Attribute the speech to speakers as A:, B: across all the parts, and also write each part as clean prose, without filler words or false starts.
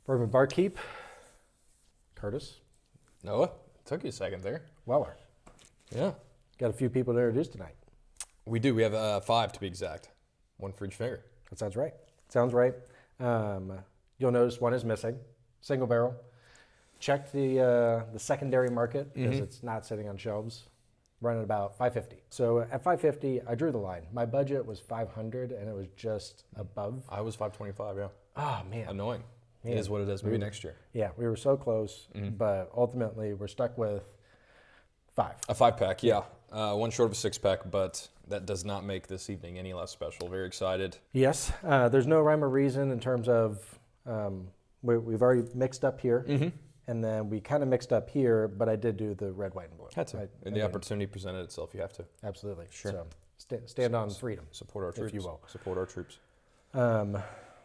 A: Bourbonbarkeep, Curtis.
B: Noah, it took you a second there.
A: Weller.
B: Yeah.
A: Got a few people to introduce tonight.
B: We do. We have 5 to be exact. 1 for each finger.
A: That sounds right. Sounds right. You'll notice one is missing. Single barrel. Check the secondary market because it's not sitting on shelves. Running about $5.50. So at $5.50, I drew the line. My budget was $500 and it was just above.
B: I was $5.25, yeah.
A: Oh, man.
B: Annoying. It is what it is. Maybe next year.
A: Yeah, we were so close, but ultimately we're stuck with 5.
B: A 5-pack, yeah. 1 short of a 6-pack, but that does not make this evening any less special. Very excited.
A: Yes, there's no rhyme or reason in terms of we've already mixed up here, and then we kind of mixed up here, but I did do the red, white, and blue.
B: Had to. And the opportunity presented itself. You have to.
A: Absolutely.
B: Sure.
A: So stand on freedom.
B: Support our troops.
A: If you will.
B: Support our troops.
A: I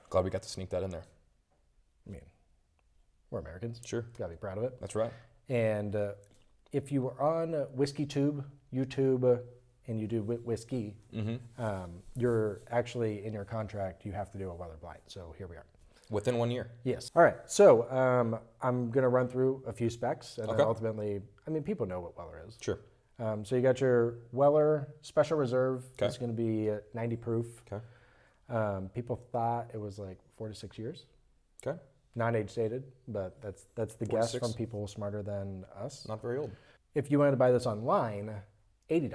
B: Glad we got to sneak that in there.
A: mean, we're Americans.
B: Sure.
A: Gotta be proud of it.
B: That's right.
A: And if you were on WhiskeyTube, YouTube, and you do whiskey, you're actually in your contract, you have to do a Weller blind. So here we are.
B: Within 1 year.
A: Yes. All right. So I'm going to run through a few specs. And then
B: Okay.
A: ultimately, I mean, people know what Weller is.
B: Sure.
A: So you got your Weller Special Reserve.
B: Okay.
A: It's going to be 90 proof.
B: Okay.
A: People thought it was like 4 to 6 years.
B: Okay.
A: Non-age stated, but that's the
B: 4 to
A: guess
B: 6.
A: from people smarter than us.
B: Not very old.
A: If you wanted to buy this online, $80.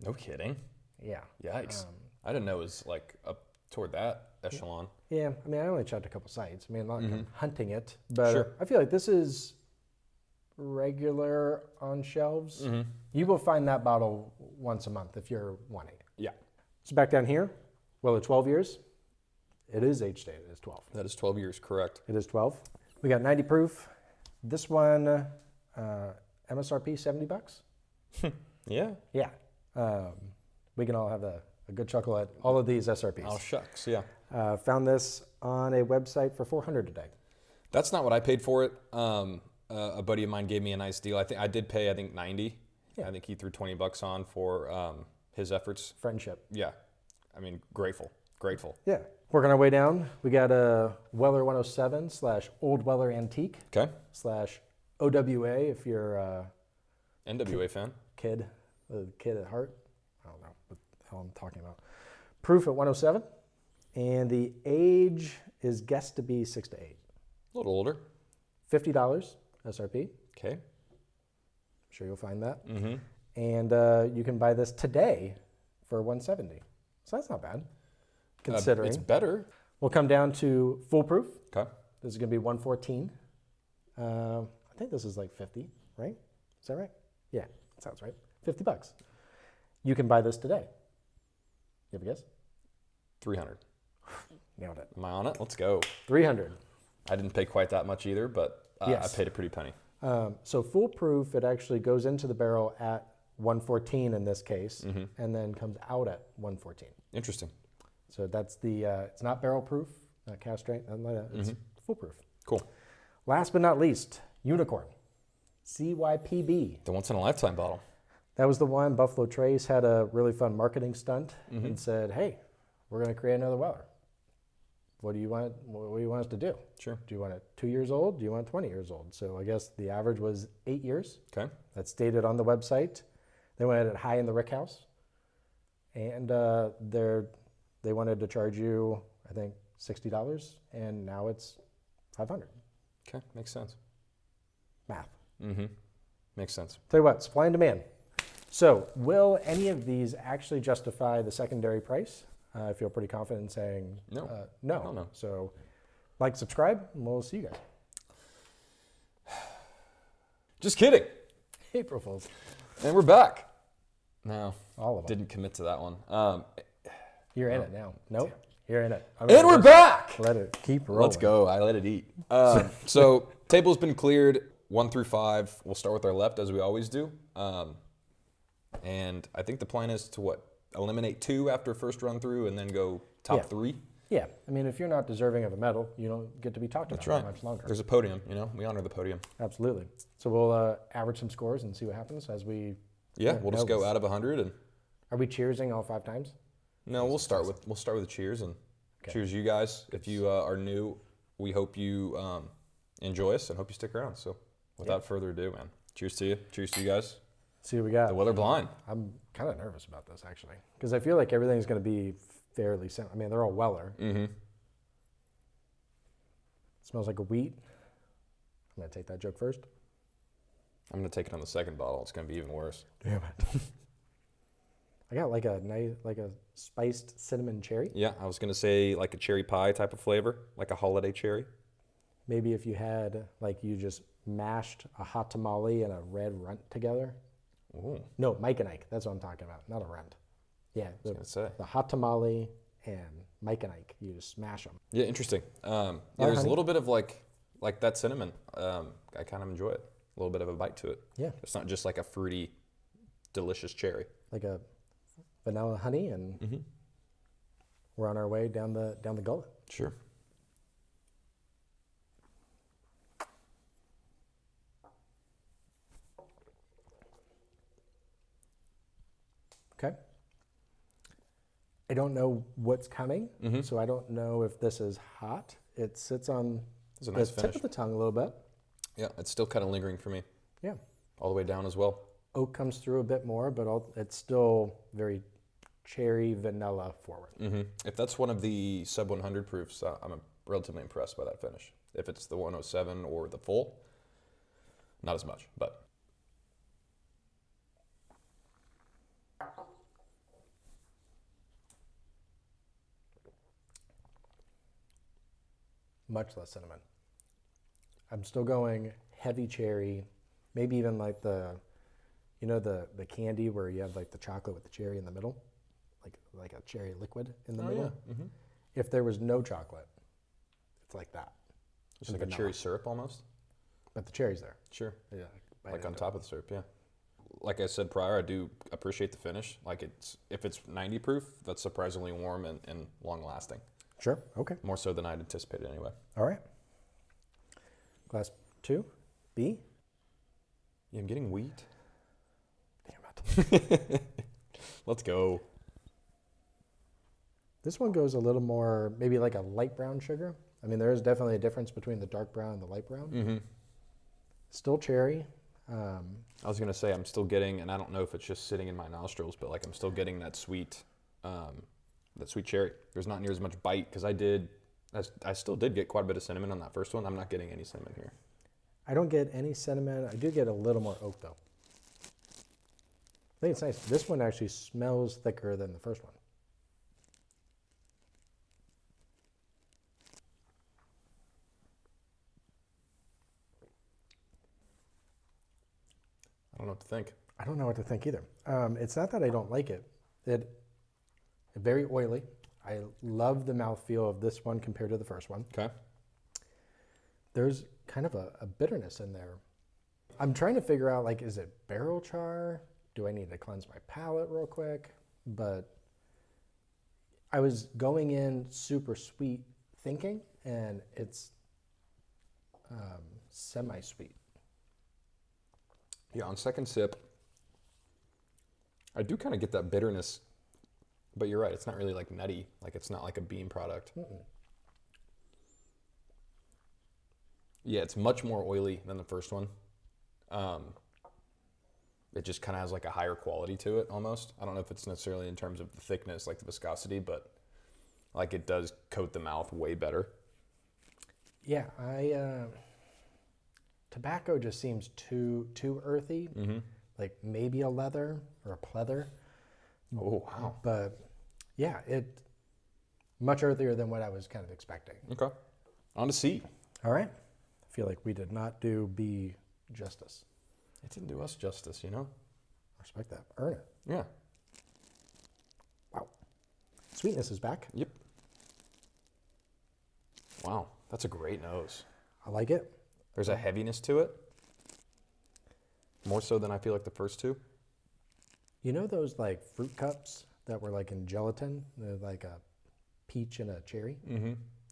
B: No kidding.
A: Yeah.
B: Yikes. I didn't know it was like up toward that echelon.
A: Yeah. I mean, I only checked a couple sites. I mean, I'm not hunting it, but
B: Sure.
A: I feel like this is regular on shelves. You will find that bottle once a month if you're wanting it.
B: Yeah.
A: So back down here, Weller 12 years. It is age stated. It's 12.
B: That is 12 years, correct.
A: It is 12. We got 90 proof. This one, MSRP $70.
B: Yeah.
A: Yeah. We can all have a good chuckle at all of these SRPs.
B: Oh, shucks, yeah.
A: Found this on a website for $400 today.
B: That's not what I paid for it. A buddy of mine gave me a nice deal. I did pay 90.
A: Yeah.
B: I think he threw $20 on for his efforts.
A: Friendship.
B: Yeah. I mean, grateful.
A: Yeah. Working our way down, we got a Weller 107 / Old Weller Antique
B: Okay.
A: / OWA if you're a
B: NWA fan.
A: kid at heart. I don't know what the hell I'm talking about. Proof at 107. And the age is guessed to be 6 to 8.
B: A little older.
A: $50 SRP.
B: Okay.
A: I'm sure you'll find that. And you can buy this today for $170. So that's not bad, considering.
B: It's better.
A: We'll come down to foolproof.
B: Okay.
A: This is going to be $114. I think this is like 50, right? Is that right? Yeah, that sounds right. $50. You can buy this today. You have a guess?
B: 300.
A: Nailed it.
B: Am I on it? Let's go.
A: 300.
B: I didn't pay quite that much either, but
A: Yes.
B: I paid a pretty penny.
A: So foolproof, it actually goes into the barrel at 114 in this case, and then comes out at 114.
B: Interesting.
A: So that's the, it's not barrel proof, not cast strength, nothing like that. It's foolproof.
B: Cool.
A: Last but not least, Unicorn. CYPB.
B: The once-in-a-lifetime bottle.
A: That was the one. Buffalo Trace had a really fun marketing stunt and said, hey, we're going to create another Weller. What do you want us to do?
B: Sure.
A: Do you want it 2 years old? Do you want it 20 years old? So I guess the average was 8 years.
B: Okay.
A: That's stated on the website. They went at high in the Rick House. And they wanted to charge you, I think, $60. And now it's $500.
B: Okay. Makes sense.
A: Math.
B: Makes sense.
A: Tell you what, supply and demand. So will any of these actually justify the secondary price? I feel pretty confident in saying
B: No.
A: no. So like, subscribe, and we'll see you guys.
B: Just kidding.
A: April Fools.
B: And we're back. No.
A: All of them.
B: Didn't commit to that one.
A: You're in it now. Nope. You're in it.
B: And we're back.
A: Let it keep rolling.
B: Let's go. I let it eat. So table's been cleared 1 through 5. We'll start with our left as we always do. And I think the plan is to eliminate 2 after first run through and then go top 3.
A: Yeah. I mean, if you're not deserving of a medal, you don't get to be talked about
B: That's right.
A: much longer.
B: There's a podium, we honor the podium.
A: Absolutely. So we'll average some scores and see what happens as we.
B: Yeah, we'll just go out of 100 and
A: Are we cheersing all 5 times?
B: No, we'll start with the cheers and cheers, you guys. If you are new, we hope you enjoy us and hope you stick around. So, without further ado, man, cheers to you. Cheers to you guys.
A: See what we got.
B: The Weller Blind.
A: I'm kind of nervous about this actually, because I feel like everything's going to be fairly simple. I mean, they're all Weller.
B: Mm-hmm.
A: Smells like a wheat. I'm going to take that joke first.
B: I'm gonna take it on the second bottle. It's gonna be even worse.
A: Damn it. I got like a nice, like a spiced cinnamon cherry.
B: Yeah, I was gonna say like a cherry pie type of flavor, like a holiday cherry.
A: Maybe if you had, like, you just mashed a hot tamale and a red runt together.
B: Ooh.
A: No, Mike and Ike. That's what I'm talking about, not a runt. Yeah,
B: I was gonna say.
A: the hot tamale and Mike and Ike. You just smash them.
B: Yeah, interesting. Yeah, there's a little bit of like that cinnamon. I kind of enjoy it. A little bit of a bite to it.
A: Yeah.
B: It's not just like a fruity, delicious cherry.
A: Like a vanilla honey, and we're on our way down the gullet.
B: Sure.
A: Okay. I don't know what's coming, so I don't know if this is hot. It sits on
B: It's a
A: the
B: nice
A: tip
B: finish.
A: of the tongue a little bit.
B: Yeah, it's still kind of lingering for me.
A: Yeah.
B: All the way down as well.
A: Oak comes through a bit more, but it's still very cherry vanilla forward.
B: If that's one of the sub 100 proofs, I'm relatively impressed by that finish. If it's the 107 or the full, not as much, but.
A: Much less cinnamon. I'm still going heavy cherry, maybe even like the candy where you have like the chocolate with the cherry in the middle, like a cherry liquid in the middle.
B: Yeah.
A: If there was no chocolate, it's like that.
B: Just like a cherry syrup almost?
A: But the cherry's there.
B: Sure.
A: Yeah.
B: Like on top of the syrup, yeah. Like I said prior, I do appreciate the finish. Like if it's 90 proof, that's surprisingly warm and long lasting.
A: Sure. Okay.
B: More so than I'd anticipated anyway.
A: All right. Glass 2, B.
B: Yeah, I'm getting wheat.
A: Damn it.
B: Let's go.
A: This one goes a little more, maybe like a light brown sugar. I mean, there is definitely a difference between the dark brown and the light brown. Still cherry.
B: I was gonna say I'm still getting, and I don't know if it's just sitting in my nostrils, but like I'm still getting that sweet cherry. There's not near as much bite because I still did get quite a bit of cinnamon on that first one. I'm not getting any cinnamon here.
A: I don't get any cinnamon. I do get a little more oak though. I think it's nice. This one actually smells thicker than the first one.
B: I don't know what to think.
A: I don't know what to think either. It's not that I don't like it. It's very oily. I love the mouthfeel of this one compared to the first one.
B: Okay.
A: There's kind of a bitterness in there. I'm trying to figure out, like, is it barrel char? Do I need to cleanse my palate real quick? But I was going in super sweet thinking, and it's semi-sweet.
B: Yeah, on second sip, I do kind of get that bitterness, but you're right. It's not really like nutty. Like it's not like a bean product. Yeah, it's much more oily than the first one. It just kind of has like a higher quality to it almost. I don't know if it's necessarily in terms of the thickness, like the viscosity, but like it does coat the mouth way better.
A: Yeah, tobacco just seems too earthy. Like maybe a leather or a pleather.
B: Oh, wow.
A: But yeah, it much earthier than what I was kind of expecting.
B: Okay. On to C.
A: All right. I feel like we did not do B justice.
B: It didn't do us justice, you know?
A: Respect that. Earn it.
B: Yeah.
A: Wow. Sweetness is back.
B: Yep. Wow, that's a great nose.
A: I like it.
B: There's a heaviness to it. More so than I feel like the first two.
A: You know those like fruit cups that were like in gelatin? They're like a peach and a cherry?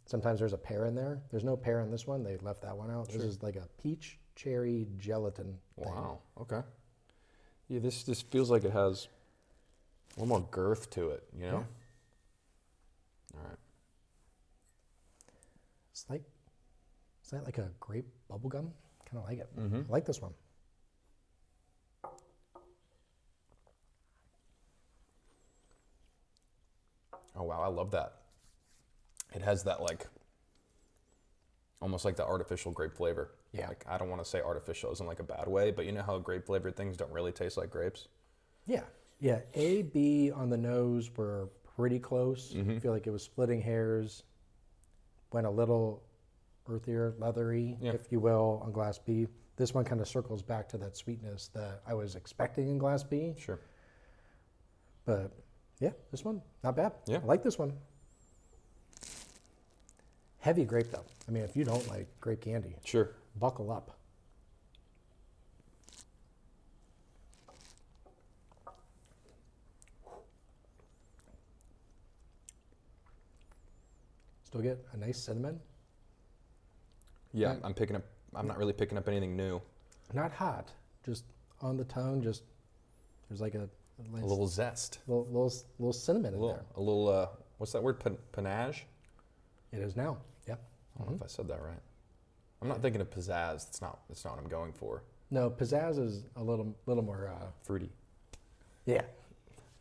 A: Sometimes there's a pear in there. There's no pear in this one. They left that one out. This is like a peach cherry gelatin thing.
B: Wow, okay. Yeah, this feels like it has A little more girth to it, you know?
A: Yeah.
B: All right.
A: It's like a grape bubble gum. Kind of like it.
B: Mm-hmm.
A: I like this one.
B: Oh, wow, I love that. It has that, like, almost like the artificial grape flavor.
A: Yeah.
B: Like, I don't want to say artificial as in like a bad way, but you know how grape flavored things don't really taste like grapes?
A: Yeah. Yeah. A, B on the nose were pretty close. I feel like it was splitting hairs. Went a little earthier, leathery, if you will, on glass B. This one kind of circles back to that sweetness that I was expecting in glass B.
B: Sure.
A: But yeah, this one, not bad.
B: Yeah.
A: I like this one. Heavy grape though. I mean, if you don't like grape candy,
B: Sure.
A: buckle up. Still get a nice cinnamon.
B: Yeah, I'm not really picking up anything new.
A: Not hot, just on the tongue. Just there's like a nice
B: A little zest.
A: little cinnamon in there.
B: A little, what's that word? Panache?
A: It is now. Yeah.
B: I don't know if I said that right. I'm not thinking of pizzazz. That's not what I'm going for.
A: No, pizzazz is a little more.
B: Fruity.
A: Yeah.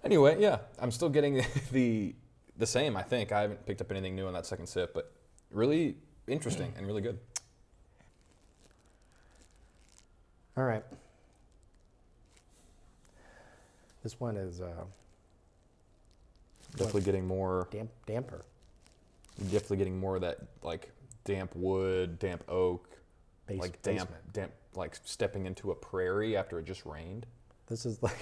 B: Anyway, yeah, I'm still getting the same, I think. I haven't picked up anything new on that second sip, but really interesting and really good.
A: All right. This one is
B: Definitely getting more,
A: damper.
B: definitely getting more of that like damp wood, damp oak, like damp, like stepping into a prairie after it just rained.
A: This is like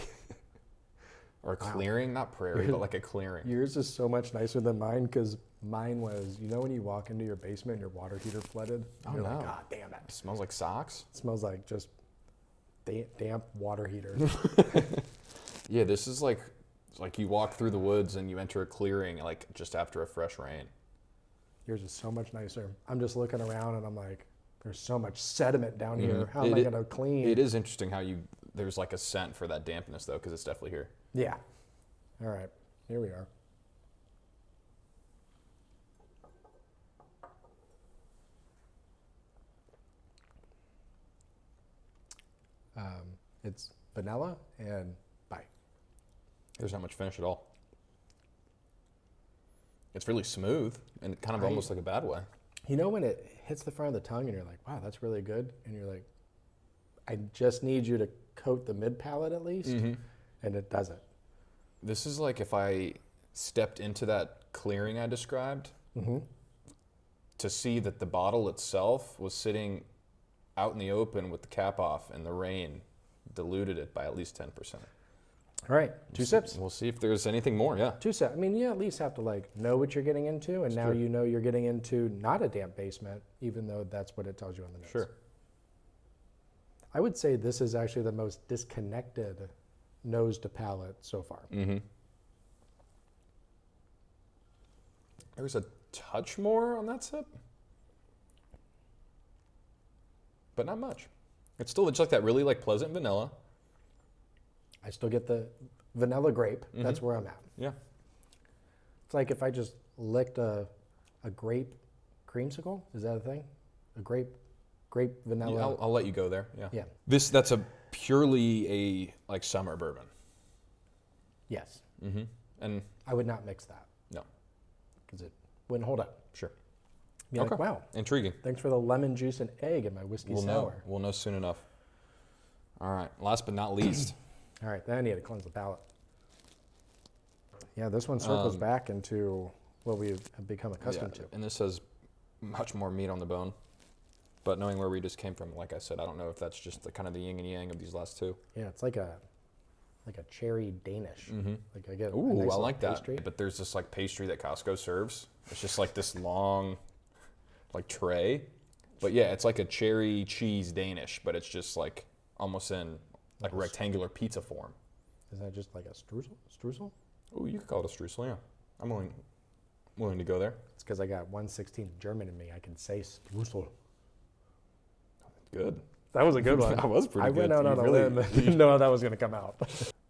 B: Or a clearing, not prairie, but like a clearing.
A: yours is so much nicer than mine because mine was, you know, when you walk into your basement and your water heater flooded.
B: Oh,
A: you're
B: no.
A: like, God damn it!
B: It smells like socks.
A: It smells like just damp water heater.
B: Yeah, this is like, it's like you walk through the woods and you enter a clearing like just after a fresh rain.
A: Yours is so much nicer. I'm just looking around and I'm like, there's so much sediment down here. How am I gonna clean?
B: It is interesting how there's like a scent for that dampness though, because it's definitely here.
A: Yeah. All right. Here we are. It's vanilla and bite.
B: There's not much finish at all. It's really smooth and kind of almost like a bad way.
A: You know when it hits the front of the tongue and you're like, wow, that's really good? And you're like, I just need you to coat the mid palate at least. And it doesn't.
B: This is like if I stepped into that clearing I described to see that the bottle itself was sitting out in the open with the cap off and the rain diluted it by at least 10%.
A: All right, two sips.
B: We'll see if there's anything more, yeah.
A: 2 sips. I mean, you at least have to like know what you're getting into, and now
B: true.
A: you know you're getting into not a damp basement, even though that's what it tells you on the nose.
B: Sure.
A: I would say this is actually the most disconnected nose to palate so far.
B: There's a touch more on that sip, but not much. It's still just like that really like pleasant vanilla.
A: I still get the vanilla grape. That's where I'm at.
B: Yeah.
A: It's like if I just licked a grape creamsicle. Is that a thing? A grape vanilla.
B: Yeah, I'll let you go there. Yeah.
A: Yeah.
B: That's a purely a like summer bourbon.
A: Yes.
B: And
A: I would not mix that
B: no.
A: because it wouldn't hold up.
B: Sure.
A: Be like, wow,
B: Intriguing.
A: thanks for the lemon juice and egg in my whiskey sour.
B: We'll know soon enough. All right. Last but not least.
A: All right, then I need to cleanse the palate. Yeah, this one circles back into what we have become accustomed to.
B: And this has much more meat on the bone. But knowing where we just came from, like I said, I don't know if that's just the kind of the yin and yang of these last two.
A: Yeah, it's like a cherry Danish. Like I get.
B: Ooh,
A: a nice
B: I like that.
A: pastry.
B: But there's this like pastry that Costco serves. It's just like this long, like tray. But yeah, it's like a cherry cheese Danish, but it's just like almost in like a rectangular pizza form.
A: Is that just like a streusel? Streusel?
B: Oh, you could call it a streusel, yeah. I'm willing to go there.
A: It's because I got 1/16 German in me. I can say streusel.
B: Good.
A: That was a good one.
B: That was pretty good.
A: I went out
B: You
A: on a
B: really-
A: limb and didn't know how that was going to come out.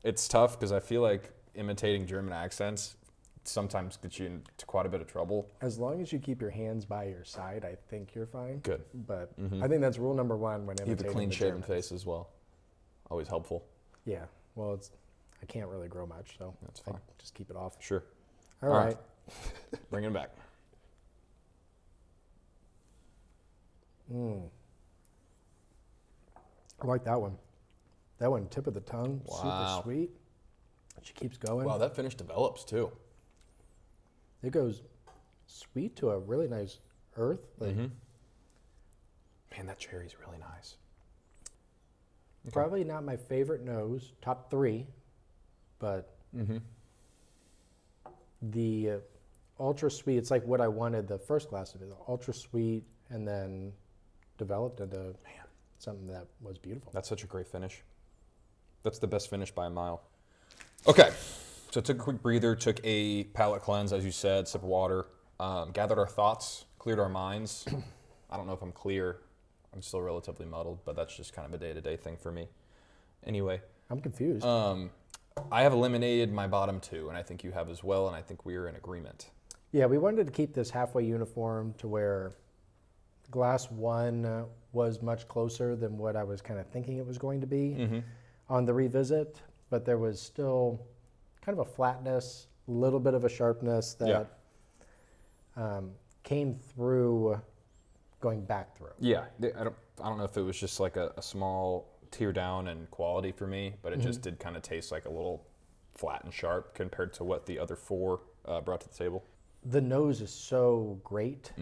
B: It's tough because I feel like imitating German accents sometimes gets you into quite a bit of trouble.
A: As long as you keep your hands by your side, I think you're fine.
B: Good.
A: But I think that's rule number one when
B: You
A: imitating
B: have a clean
A: the
B: shaven
A: Germans.
B: face as well. Always helpful.
A: Yeah. Well, I can't really grow much, so
B: That's fine.
A: I just keep it off.
B: Sure.
A: All
B: All
A: right.
B: Bring it back.
A: I like that one. That one, tip of the tongue,
B: Wow.
A: super sweet. She keeps going.
B: Wow, that finish develops too.
A: It goes sweet to a really nice earth. Like,
B: Man, that cherry's really nice.
A: Probably not my favorite nose, top 3, but the ultra sweet, it's like what I wanted the first glass to be, the ultra sweet, and then developed into something that was beautiful.
B: That's such a great finish. That's the best finish by a mile. Okay, so took a quick breather, took a palate cleanse, as you said, sip of water, gathered our thoughts, cleared our minds. I don't know if I'm clear. I'm still relatively muddled, but that's just kind of a day-to-day thing for me. Anyway.
A: I'm confused.
B: I have eliminated my bottom 2, and I think you have as well, and I think we are in agreement.
A: Yeah, we wanted to keep this halfway uniform to where glass 1 was much closer than what I was kind of thinking it was going to be on the revisit, but there was still kind of a flatness, a little bit of a sharpness that came through going back through.
B: Yeah, I don't know if it was just like a small tear down in quality for me, but it just did kind of taste like a little flat and sharp compared to what the other 4 brought to the table.
A: The nose is so great.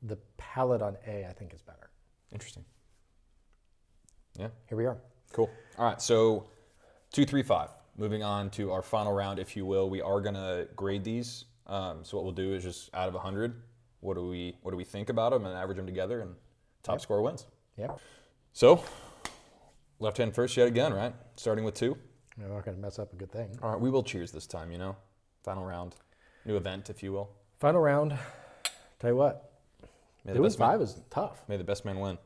A: The palate on A, I think, is better.
B: Interesting. Yeah.
A: Here we are.
B: Cool. All right, so 2, 3, 5. Moving on to our final round, if you will. We are gonna grade these. So what we'll do is just out of 100, what do we think about them and average them together, and top score wins.
A: Yeah.
B: So left hand first yet again, right? Starting with 2.
A: I'm not going to mess up a good thing.
B: All right, we will cheers this time, Final round, new event, if you will.
A: Final round. Tell you what,
B: May the
A: doing
B: best man,
A: 5 is tough.
B: may the best man win.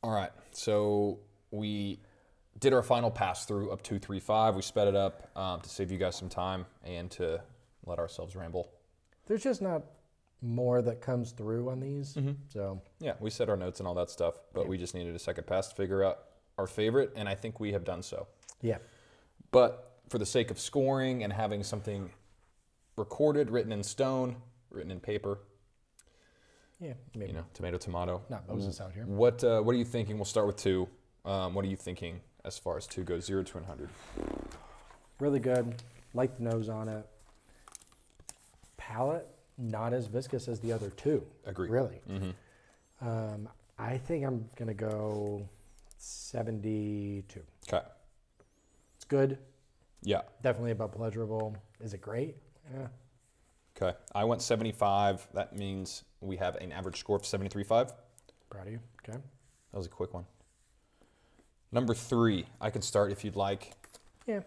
B: All right, so we did our final pass through of 2, 3, 5. We sped it up to save you guys some time and to let ourselves ramble.
A: There's just not more that comes through on these. So
B: Yeah, we set our notes and all that stuff, but we just needed a second pass to figure out our favorite, and I think we have done so.
A: yeah,
B: But for the sake of scoring and having something recorded, written in stone, written in paper,
A: yeah, maybe
B: tomato, tomato.
A: not Moses out here.
B: What are you thinking? We'll start with 2. What are you thinking as far as 2 goes, 0 to 100?
A: Really good. Like the nose on it. Palate, not as viscous as the other 2.
B: Agreed.
A: Really. I think I'm going to go 72.
B: Okay.
A: It's good.
B: Yeah.
A: Definitely above pleasurable. Is it great? Yeah.
B: Okay. I went 75. That means we have an average score of 73.5.
A: Proud of you. Okay.
B: That was a quick one. Number 3. I can start if you'd like.
A: Yeah.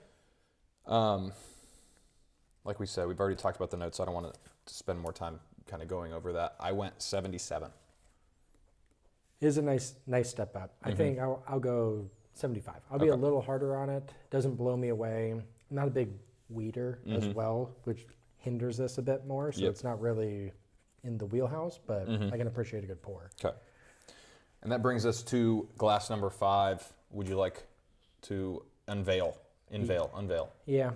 B: Like we said, we've already talked about the notes, so I don't want to spend more time kind of going over that. I went 77.
A: It is a nice step up. I think I'll go 75. I'll be a little harder on it. Doesn't blow me away. I'm not a big weeder as well, which hinders this a bit more. So it's not really in the wheelhouse, but I can appreciate a good pour.
B: Okay. And that brings us to glass number 5. Would you like to unveil?
A: Yeah.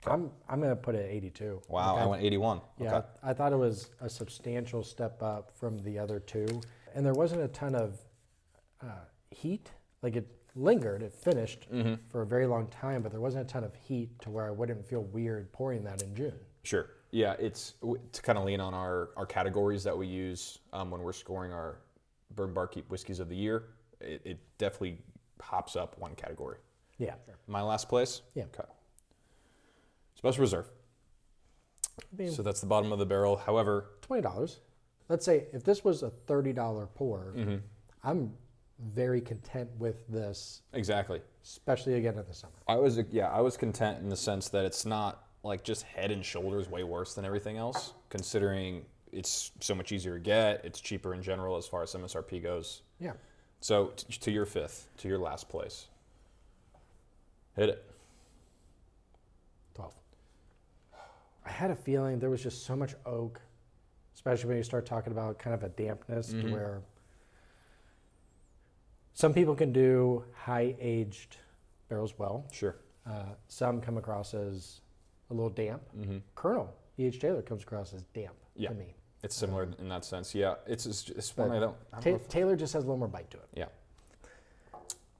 A: I'm going to put it at 82.
B: Wow, I went 81.
A: Yeah,
B: Okay.
A: I thought it was a substantial step up from the other 2. And there wasn't a ton of heat. Like it lingered, it finished for a very long time, but there wasn't a ton of heat to where I wouldn't feel weird pouring that in June.
B: Sure. Yeah, it's to kind of lean on our categories that we use when we're scoring our Bourbon Barkeep Whiskeys of the Year. It definitely hops up one category.
A: Yeah.
B: My last place?
A: Yeah.
B: Okay. Special Reserve. So that's the bottom of the barrel. However,
A: $20. Let's say if this was a $30 pour, I'm very content with this,
B: exactly.
A: especially again in the summer.
B: I was content in the sense that it's not like just head and shoulders way worse than everything else, considering it's so much easier to get. It's cheaper in general as far as MSRP goes.
A: Yeah.
B: So to your fifth, to your last place. Hit it.
A: 12. I had a feeling there was just so much oak, especially when you start talking about kind of a dampness to where some people can do high aged barrels well.
B: Sure.
A: Some come across as a little damp. Colonel E.H. Taylor comes across as damp to me.
B: It's similar in that sense. Yeah, it's one I don't know if-
A: Taylor just has a little more bite to it.
B: Yeah.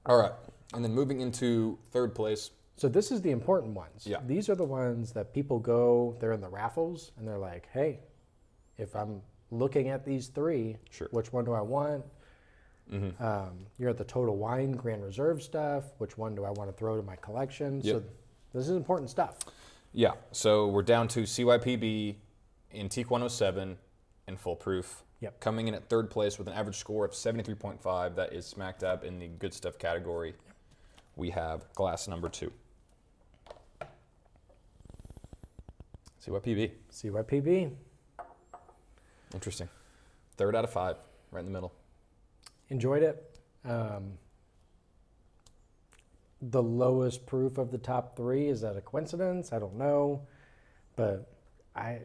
B: All right, and then moving into third place.
A: So this is the important ones.
B: Yeah.
A: These are the ones that people go, they're in the raffles, and they're like, hey, if I'm looking at these three,
B: Sure.
A: which one do I want? You're at the Total Wine Grand Reserve stuff. Which one do I want to throw to my collection?
B: Yep.
A: So this is important stuff.
B: Yeah, so we're down to CYPB, Antique 107, and Full Proof.
A: Yep.
B: Coming in at third place with an average score of 73.5. That is smack dab in the good stuff category. We have glass number 2. CYPB.
A: CYPB.
B: Interesting. 3rd out of 5, right in the middle.
A: Enjoyed it. The lowest proof of the top 3, is that a coincidence? I don't know. But I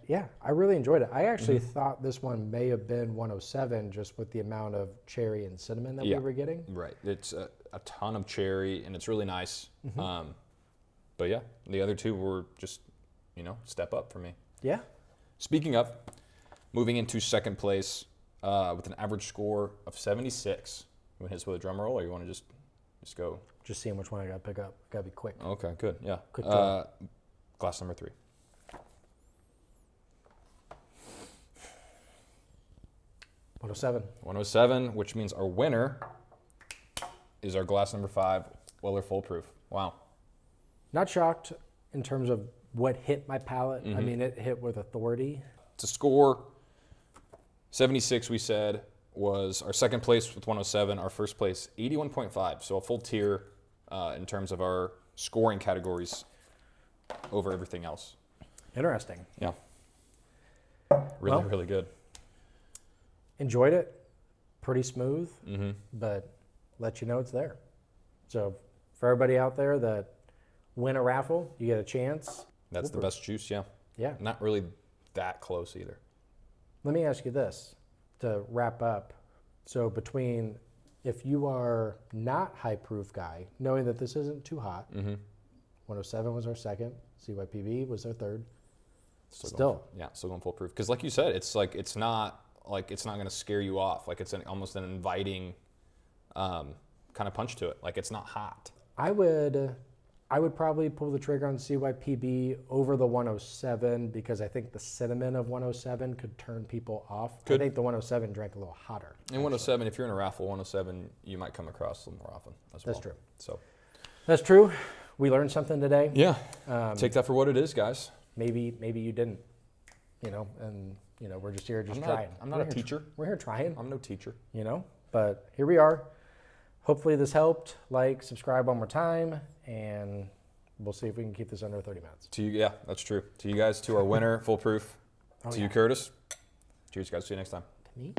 A: really enjoyed it. I actually thought this one may have been 107 just with the amount of cherry and cinnamon that we were getting.
B: Right. It's a ton of cherry, and it's really nice. But yeah, the other two were just, step up for me.
A: Yeah.
B: Speaking of, moving into second place with an average score of 76. You want to hit us with a drum roll, or you want to just go?
A: Just seeing which one I got to pick up. Got to be quick.
B: Okay, good. Yeah.
A: Quick draw.
B: Glass number 3.
A: 107.
B: 107, which means our winner is our glass number 5, Weller Full Proof. Wow.
A: Not shocked in terms of what hit my palate. I mean, it hit with authority.
B: To score 76, we said, was our second place with 107. Our first place, 81.5. So a full tier in terms of our scoring categories over everything else.
A: Interesting.
B: Yeah. Really, really good.
A: Enjoyed it. Pretty smooth, but let you know it's there. So for everybody out there that win a raffle, you get a chance.
B: That's the best juice, yeah.
A: Yeah.
B: Not really that close either.
A: Let me ask you this to wrap up. So between, if you are not high proof guy, knowing that this isn't too hot, 107 was our second, CYPB was our third. Still
B: Going full proof. Because like you said, it's not going to scare you off. Like it's almost an inviting kind of punch to it. Like it's not hot.
A: I would probably pull the trigger on CYPB over the 107 because I think the cinnamon of 107 could turn people off. I think the 107 drank a little hotter.
B: And 107, if you're in a raffle, 107, you might come across a little more often as well.
A: That's true.
B: So
A: that's true. We learned something today.
B: Yeah. Take that for what it is, guys.
A: Maybe you didn't, and we're just here trying.
B: I'm not a teacher.
A: We're here trying.
B: I'm no teacher.
A: But here we are. Hopefully this helped. Like, subscribe one more time, and we'll see if we can keep this under 30 minutes.
B: Yeah, that's true. To you guys, to our winner, Full Proof. You, Curtis. Cheers, guys. See you next time.
A: To me.